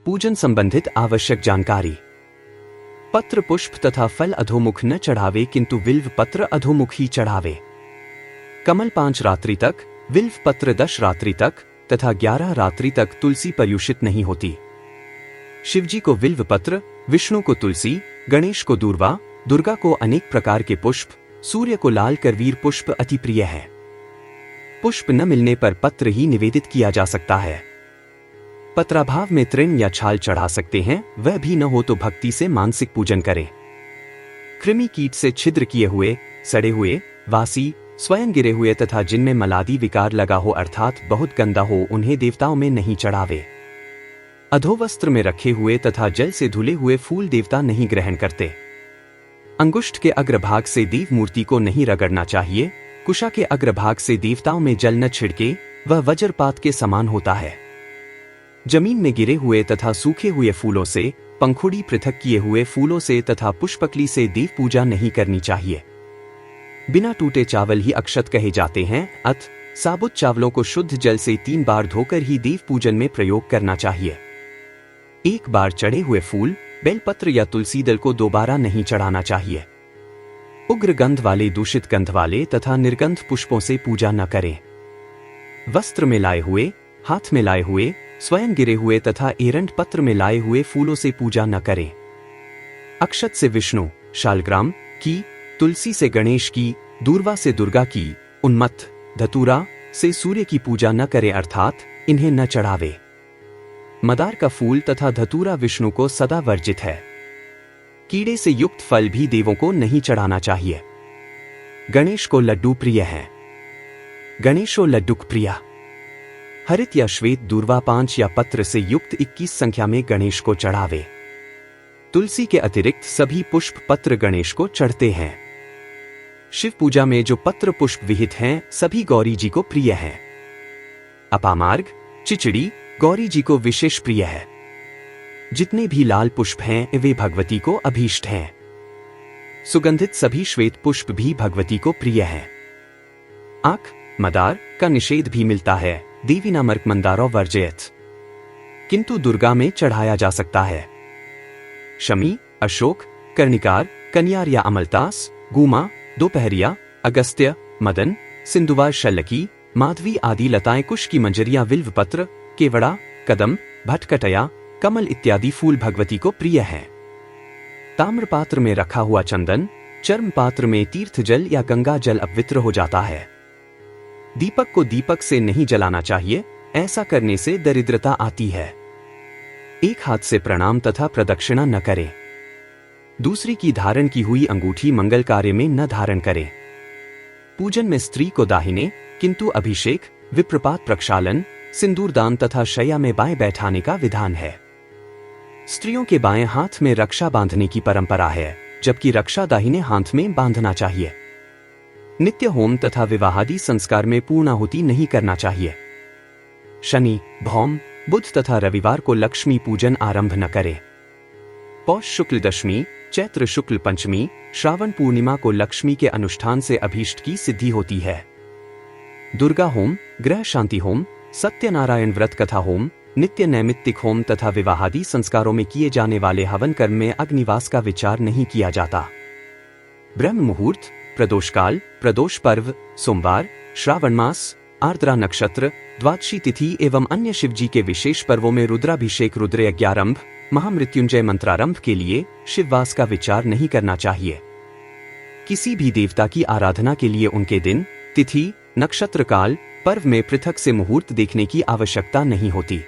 पूजन संबंधित आवश्यक जानकारी। पत्र पुष्प तथा फल अधोमुख न चढ़ावे, किंतु विल्व पत्र अधोमुख ही चढ़ावे। कमल 5 रात्रि तक, विल्व पत्र 10 रात्रि तक तथा 11 रात्रि तक तुलसी पर्युषित नहीं होती। शिवजी को विल्व पत्र, विष्णु को तुलसी, गणेश को दूर्वा, दुर्गा को अनेक प्रकार के पुष्प, सूर्य को लाल करवीर पुष्प अति प्रिय है। पुष्प न मिलने पर पत्र ही निवेदित किया जा सकता है। पत्राभाव में तृण या छाल चढ़ा सकते हैं, वह भी न हो तो भक्ति से मानसिक पूजन करें। कृमि कीट से छिद्र किए हुए, सड़े हुए, वासी, स्वयं गिरे हुए तथा जिनमें मलादि विकार लगा हो अर्थात बहुत गंदा हो, उन्हें देवताओं में नहीं चढ़ावे। अधोवस्त्र में रखे हुए तथा जल से धुले हुए फूल देवता नहीं ग्रहण करते। अंगुष्ठ के अग्रभाग से देव मूर्ति को नहीं रगड़ना चाहिए। कुशा के अग्रभाग से देवताओं में जल न छिड़के, वह वज्रपात के समान होता है। जमीन में गिरे हुए तथा सूखे हुए फूलों से, पंखुड़ी पृथक किए हुए फूलों से तथा पुष्पकली से देव पूजा नहीं करनी चाहिए। बिना टूटे चावल ही अक्षत कहे जाते हैं, अत साबुत चावलों को शुद्ध जल से 3 बार धोकर ही देव पूजन में प्रयोग करना चाहिए। एक बार चढ़े हुए फूल, बेलपत्र या तुलसी दल को दोबारा नहीं चढ़ाना चाहिए। उग्र गंध वाले, दूषित गंध वाले तथा निर्गंध पुष्पों से पूजा न करें। वस्त्र में लाए हुए, हाथ में लाए हुए, स्वयं गिरे हुए तथा एरंड पत्र में लाए हुए फूलों से पूजा न करें। अक्षत से विष्णु, शालग्राम की, तुलसी से गणेश की, दूर्वा से दुर्गा की, उन्मत्त, धतूरा से सूर्य की पूजा न करें अर्थात इन्हें न चढ़ावे। मदार का फूल तथा धतूरा विष्णु को सदा वर्जित है। कीड़े से युक्त फल भी देवों को नहीं चढ़ाना चाहिए। गणेश को लड्डू प्रिय है। गणेशो लड्डुक प्रिया। हरित या श्वेत दूर्वा 5 या पत्र से युक्त 21 संख्या में गणेश को चढ़ावे। तुलसी के अतिरिक्त सभी पुष्प पत्र गणेश को चढ़ते हैं। शिव पूजा में जो पत्र पुष्प विहित हैं, सभी गौरी जी को प्रिय हैं। अपामार्ग, चिचड़ी गौरी जी को विशेष प्रिय है। जितने भी लाल पुष्प हैं, वे भगवती को अभीष्ट हैं। सुगंधित सभी श्वेत पुष्प भी भगवती को प्रिय हैं। आंख, मदार का निषेध भी मिलता है, देवी नामर्क मंदारो वर्जयत, किंतु दुर्गा में चढ़ाया जा सकता है। शमी, अशोक, कर्णिकार, कन्यार या अमलतास, गुमा, दोपहरिया, अगस्त्य, मदन, सिंधुवार, शल्लकी, माधवी आदि लताएं, कुश की मंजरियां, विल्व पत्र, केवड़ा, कदम, भटकटया, कमल इत्यादि फूल भगवती को प्रिय हैं। ताम्र पात्र में रखा हुआ चंदन, चर्म पात्र में तीर्थ जल या गंगा जल अपवित्र हो जाता है। दीपक को दीपक से नहीं जलाना चाहिए, ऐसा करने से दरिद्रता आती है। एक हाथ से प्रणाम तथा प्रदक्षिणा न करें। दूसरी की धारण की हुई अंगूठी मंगल कार्य में न धारण करें। पूजन में स्त्री को दाहिने, किंतु अभिषेक, विप्रपात, प्रक्षालन, सिंदूरदान तथा शैया में बाएं बैठाने का विधान है। स्त्रियों के बाएं हाथ में रक्षा बांधने की परंपरा है, जबकि रक्षा दाहिने हाथ में बांधना चाहिए। नित्य होम तथा विवाहादि संस्कार में पूर्णाहुति नहीं करना चाहिए। शनि, भौम, बुध तथा रविवार को लक्ष्मी पूजन आरंभ न करें। पौष शुक्ल दशमी, चैत्र शुक्ल पंचमी, श्रावण पूर्णिमा को लक्ष्मी के अनुष्ठान से अभीष्ट की सिद्धि होती है। दुर्गा होम, ग्रह शांति होम, सत्यनारायण व्रत कथा होम, नित्य नैमित्तिक होम तथा विवाहादि संस्कारों में किए जाने वाले हवन कर्म में अग्निवास का विचार नहीं किया जाता। ब्रह्म मुहूर्त, प्रदोषकाल, प्रदोष पर्व, सोमवार, श्रावण मास, आर्द्रा नक्षत्र, द्वादशी तिथि एवं अन्य शिवजी के विशेष पर्वों में रुद्राभिषेक, रुद्र यज्ञारंभ, महामृत्युंजय मंत्रारंभ के लिए शिववास का विचार नहीं करना चाहिए। किसी भी देवता की आराधना के लिए उनके दिन, तिथि, नक्षत्र काल, पर्व में पृथक से मुहूर्त देखने की आवश्यकता नहीं होती।